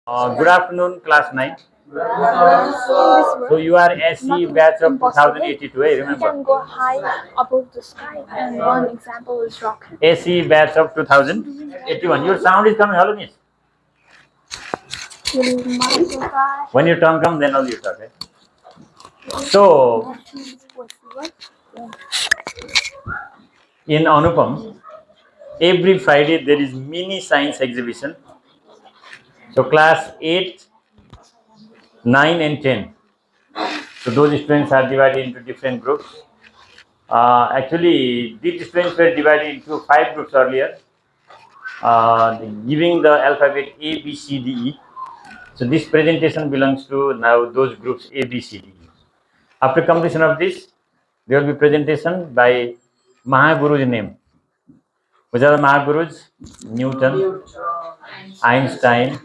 Good afternoon, class 9. So you are SC batch of 2082, We remember? can go high above the sky, and one example is rocket. SC batch of 2081. Your sound is coming, hello miss. When your turn comes, then only you talk. So in Anupam, every Friday there is mini science exhibition. So class 8, 9 and 10. So those students are divided into different groups. Actually, these students were divided into 5 groups earlier, giving the alphabet A, B, C, D, E. So this presentation belongs to now those groups A, B, C, D, E. After completion of this, there will be presentation by Mahaguru's name. Which are the Mahagurus? Newton, Einstein,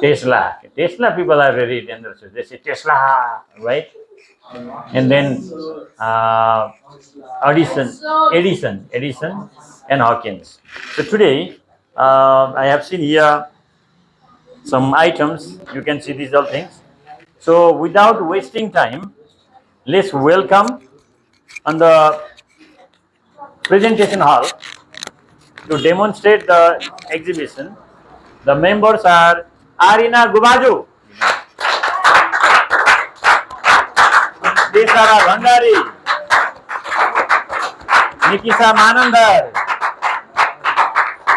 Tesla. Tesla people are very dangerous. They say Tesla, right? And then Edison, and Hawkins. So today, I have seen here some items. You can see these all things. So without wasting time, let's welcome on the presentation hall to demonstrate the exhibition. The members are Aarina Gubaju, Deshara Bhandari, Nikisha Manandar,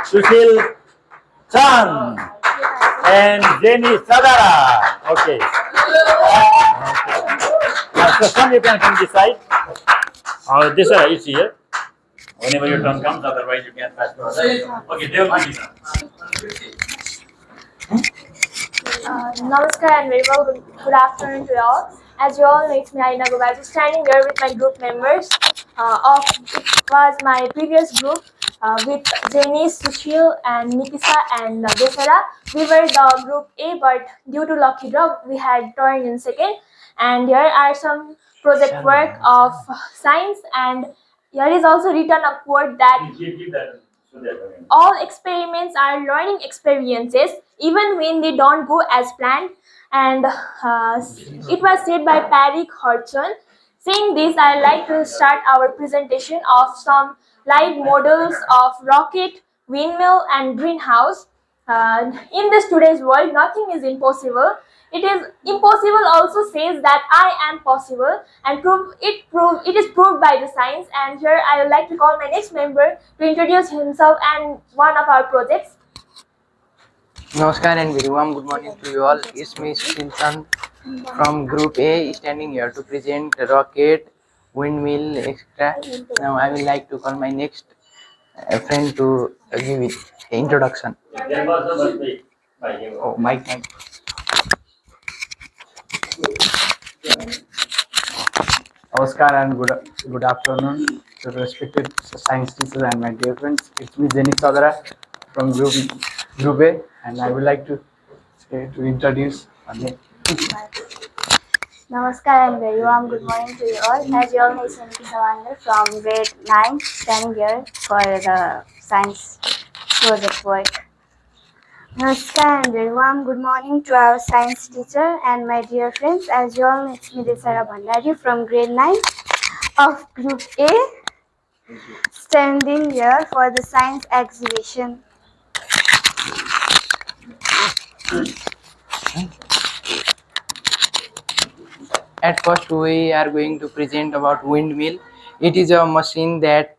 Sushil Chand, and Jenisha Grade. Okay. So some you can come this side. Deshara is here. Whenever your turn comes, otherwise you can pass to other. Okay, they will find Namaskar and very well good afternoon to you all. As you all know, it's me Aarina Gobaju standing here with my group members of it was my previous group with Janice, Sushil and Nikisha and Deshara. We were the group A, but due to lucky draw we had turned in second. And here are some project work of science, and here is also written a quote that all experiments are learning experiences, even when they don't go as planned. And it was said by Patrick Hodgson. Saying this, I'd like to start our presentation of some live models of rocket, windmill, and greenhouse. In this today's world, nothing is impossible. It is impossible also says that I am possible, and it is proved by the science. And here I would like to call my next member to introduce himself and one of our projects. Namaskar and very warm good morning to you all. It's me Sushil Chand from Group A, standing here to present rocket, windmill, etc. Now I will like to call my next friend to give it introduction. Oh, my time. Namaskar and good afternoon to respected science teachers and my dear friends. It's me Jenisha Grade from Group A, and I would like to introduce again. Namaskar and very warm good morning to you all. As you all know, it's Nikisha from grade 9, standing here for the science project work. Namaskar and very warm good morning to our science teacher and my dear friends. As you all know, it's me Deshara from grade 9 of Group A, standing here for the science exhibition. At first we are going to present about windmill. It is a machine that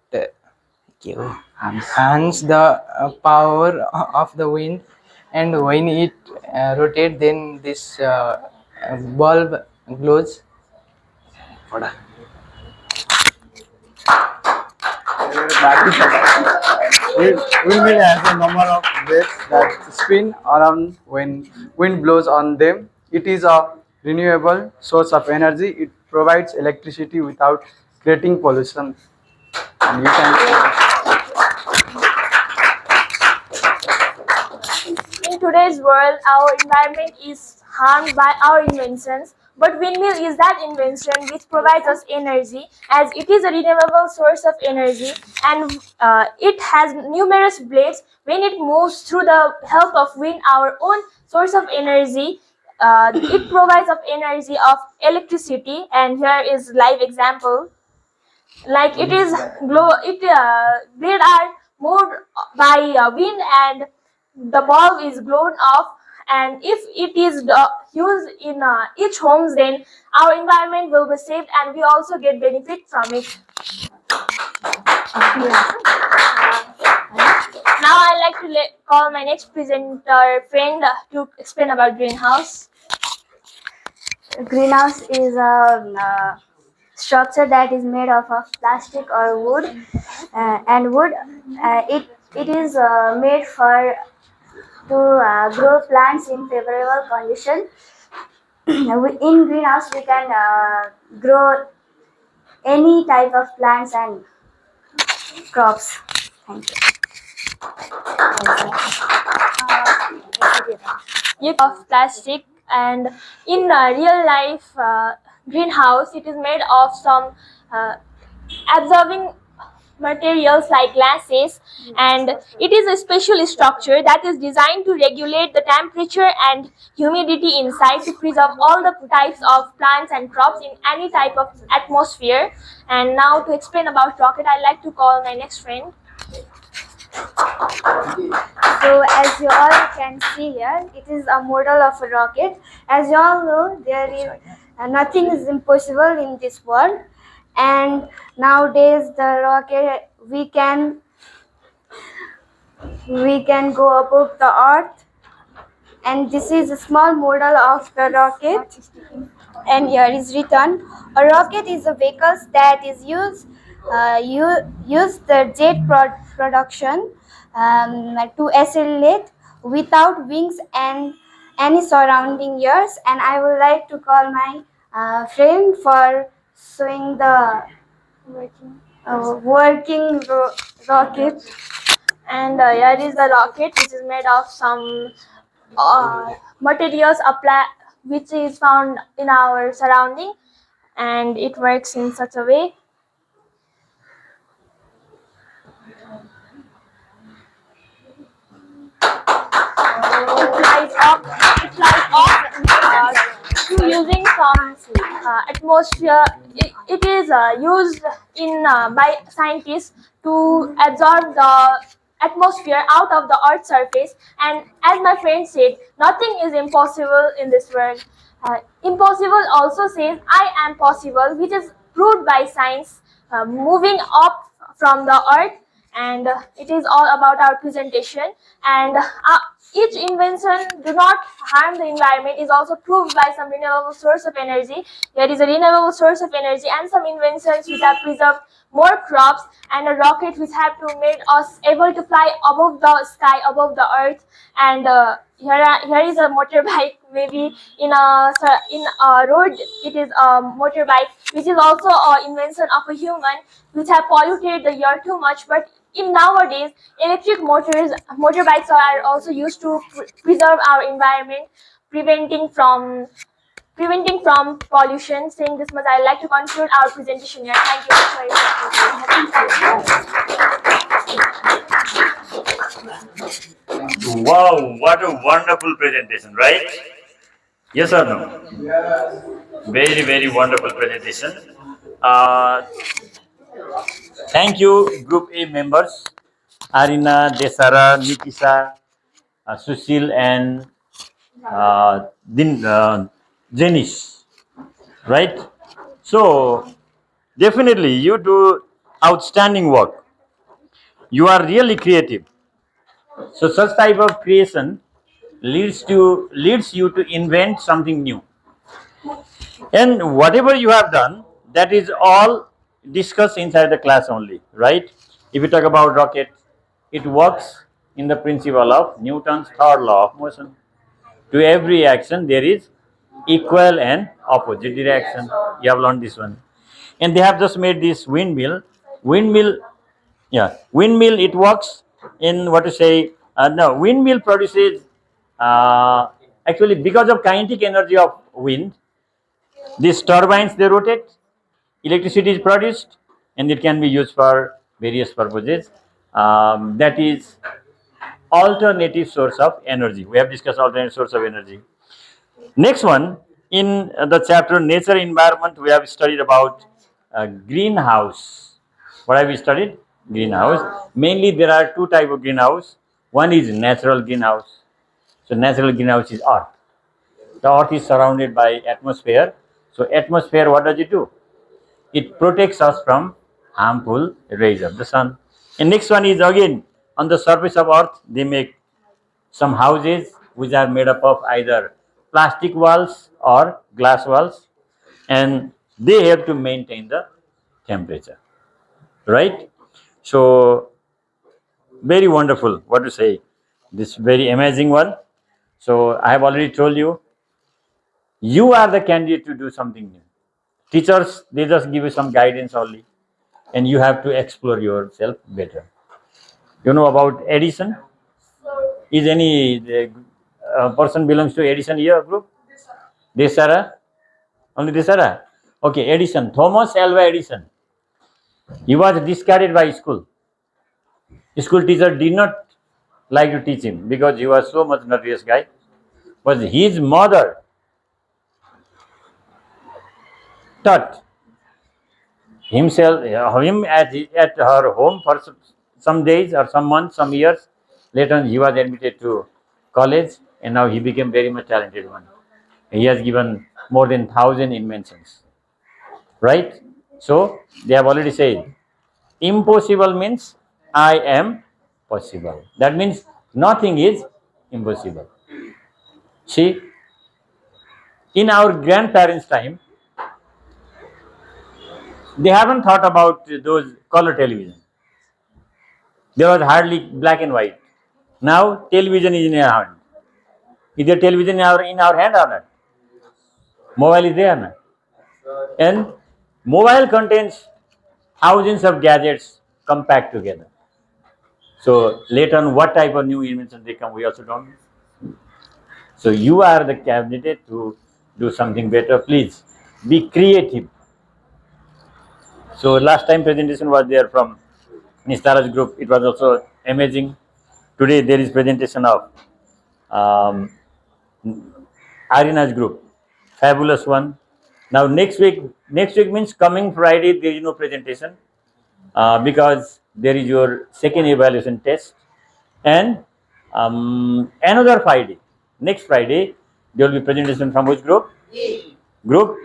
harness the power of the wind, and when it rotates, then this bulb glows. Windmill has a number of blades that spin around when wind blows on them. It is a renewable source of energy. It provides electricity without creating pollution. And you can In today's world, our environment is harmed by our inventions. But windmill is that invention which provides us energy, as it is a renewable source of energy, and it has numerous blades. When it moves through the help of wind, our own source of energy, it provides of energy of electricity. And here is live example, like it is glow it blade are moved by wind, and the bulb is blown off. And if it is used in each homes, then our environment will be saved, and we also get benefit from it. Now I like to call my next presenter friend to explain about greenhouse. Greenhouse is a structure that is made of plastic or wood, and wood. It is made for to grow plants in favorable condition. In greenhouse, we can grow any type of plants and crops. Thank you. Of plastic, and in real life greenhouse, it is made of some absorbing materials like glasses, and it is a special structure that is designed to regulate the temperature and humidity inside to preserve all the types of plants and crops in any type of atmosphere. And now to explain about rocket, I like to call my next friend. So as you all can see here, it is a model of a rocket. As you all know, there is nothing is impossible in this world, and nowadays the rocket we can go above the earth, and this is a small model of the rocket. And here is written: a rocket is a vehicle that is use the jet production to accelerate without wings and any surrounding earth. And I would like to call my friend for showing the working rocket. And here is the rocket, which is made of some materials which is found in our surrounding, and it works in such a way. It flies off to using some atmosphere. It is used in by scientists to absorb the atmosphere out of the earth's surface. And as my friend said, nothing is impossible in this world. Impossible also says I am possible, which is proved by science, moving up from the earth. And it is all about our presentation. And each invention do not harm the environment is also proved by some renewable source of energy. There is a renewable source of energy and some inventions which have preserved more crops, and a rocket which have to make us able to fly above the sky, above the earth. And here is a motorbike. Maybe in a road, it is a motorbike, which is also an invention of a human, which have polluted the air too much. But in nowadays, electric motorbikes are also used to preserve our environment, preventing from pollution. Saying this much, I'd like to conclude our presentation here. Thank you very much. Wow, what a wonderful presentation, right? Yes or no? Very, very wonderful presentation. Thank you, Group A members, Aarina, Deshara, Nikisha, Sushil, and Jenish, right? So, definitely, you do outstanding work. You are really creative. So, such type of creation leads you to invent something new. And whatever you have done, that is all discussed inside the class only, right? If you talk about rocket, it works in the principle of Newton's third law of motion. To every action, there is equal and opposite reaction. You have learned this one. And they have just made this windmill. Windmill, yeah, windmill. It works in what to say. No, windmill produces actually because of kinetic energy of wind. These turbines, they rotate, electricity is produced, and it can be used for various purposes. That is alternative source of energy. We have discussed alternative source of energy. Next one, in the chapter nature environment, we have studied about greenhouse. What have we studied? Greenhouse. Mainly there are two type of greenhouse. One is natural greenhouse. So natural greenhouse is earth. The earth is surrounded by atmosphere. So atmosphere, what does it do? It protects us from harmful rays of the sun. And next one is again on the surface of earth, they make some houses which are made up of either plastic walls or glass walls, and they have to maintain the temperature, right? So very wonderful, what to say, this very amazing one. So I have already told you, you are the candidate to do something new. Teachers, they just give you some guidance only, and you have to explore yourself better. You know about addition? Is any person belongs to addition here group? Deshara? Only Deshara? Okay, Edison. Thomas Alva Edison. He was discarded by school. School teacher did not like to teach him because he was so much notorious guy. But his mother taught him at her home for some days or some months, some years. Later on, he was admitted to college, and now he became very much talented one. He has given more than 1,000 inventions, right? So they have already said, impossible means I am possible. That means nothing is impossible. See, in our grandparents' time, they haven't thought about those color television. There was hardly black and white. Now television is in our hand. Is there television in our hand or not? Mobile is there now. And mobile contains thousands of gadgets compact together. So later on, what type of new inventions they come, we also don't know. So you are the candidate to do something better. Please be creative. So last time presentation was there from Nistara's group. It was also amazing. Today there is presentation of um, Aarina's group. Fabulous one. Now next week means coming Friday there is no presentation because there is your second evaluation test, and another Friday, next Friday, there will be presentation from which group? Group?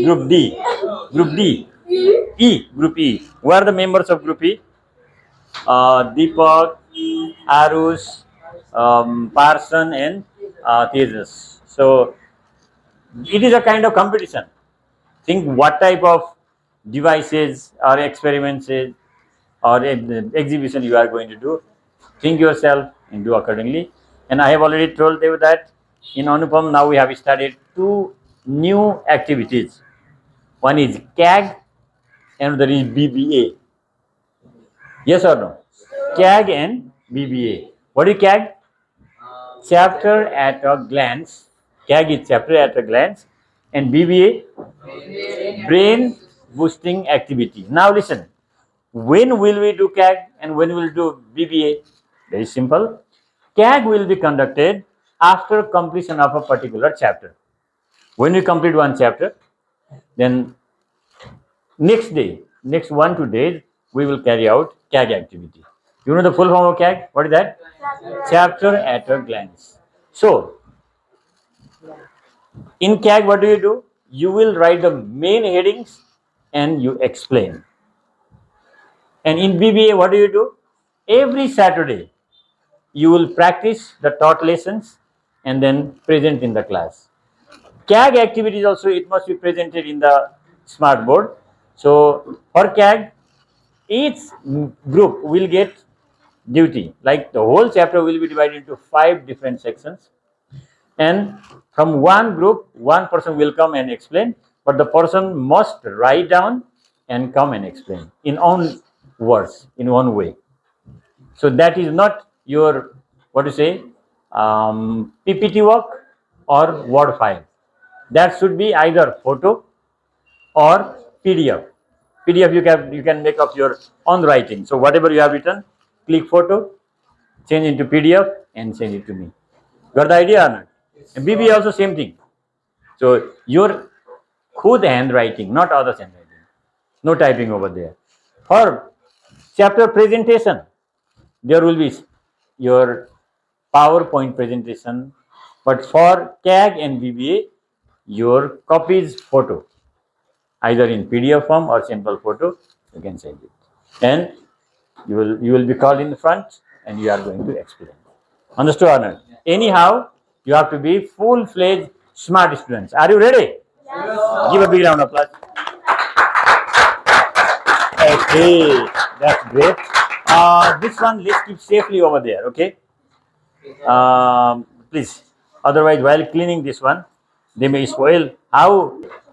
Group D. Group D. E. Group E. Who are the members of Group E? Deepak, Arus, Parson, and Tejas. So it is a kind of competition. Think what type of devices or experiments or exhibition you are going to do. Think yourself and do accordingly. And I have already told you that in Anupam now we have started two new activities. One is CAG and another is BBA. Yes or no? CAG and BBA. What is CAG? Chapter at a glance. CAG is chapter at a glance, and BBA, brain boosting activity. Now listen, when will we do CAG and when will we do BBA? Very simple. CAG will be conducted after completion of a particular chapter. When we complete one chapter, then next day, next 1 2 days, we will carry out CAG activity. You know the full form of CAG? What is that? Chapter at a glance. So, in CAG, what do? You will write the main headings and you explain. And in BBA, what do? Every Saturday, you will practice the taught lessons and then present in the class. CAG activities also, it must be presented in the smart board. So for CAG, each group will get duty. Like the whole chapter will be divided into 5 different sections. And from one group, one person will come and explain, but the person must write down and come and explain in own words, in one way. So that is not your, what to say, PPT work or Word file. that should be either photo or PDF. PDF you can make up your own writing. So whatever you have written, click photo, change into PDF and send it to me. Got the idea or not? And BBA also same thing. So your khud handwriting, not others handwriting. No typing over there. For chapter presentation, there will be your PowerPoint presentation, but for CAG and BBA, your copies photo, either in PDF form or simple photo, you can send it. And you will be called in the front and you are going to explain. Understood or not? Anyhow, you have to be full-fledged smart students. Are you ready? Yes. Give a big round of applause. Okay, that's great. This one, let's keep safely over there, okay? Please. Otherwise, while cleaning this one, they may spoil. How